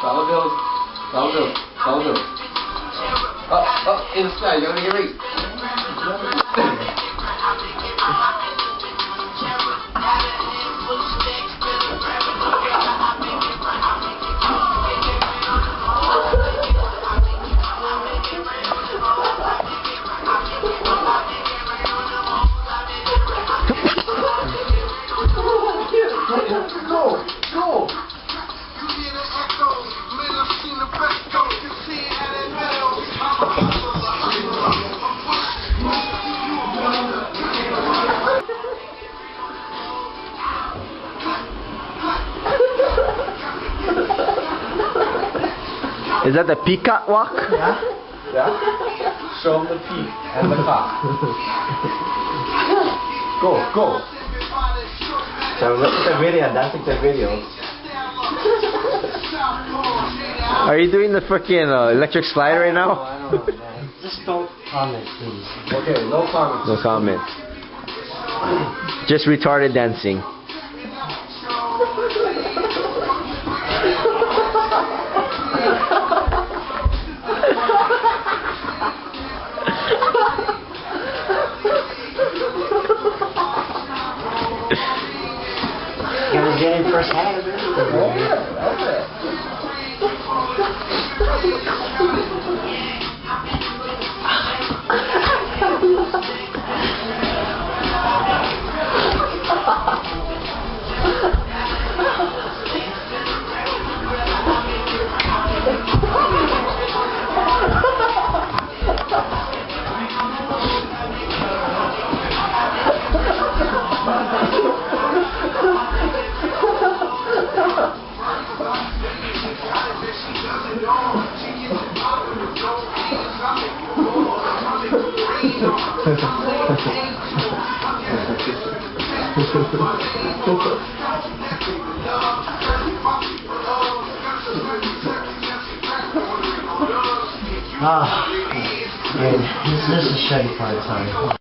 Follow Bill. Follow Bill. Follow Bill. Up in the sky. You're gonna get ready. Go! Is that the peacock walk? Yeah. Yeah. Show them the peak and the cock. Go. So look at the video, that's the video. Are you doing the freaking electric slide right now? I don't know, man. Just don't comment, please. Okay, no comments. No comment. Just retarded dancing. Gotta get in first hand, man. Ah, man, this is a shitty part, sorry.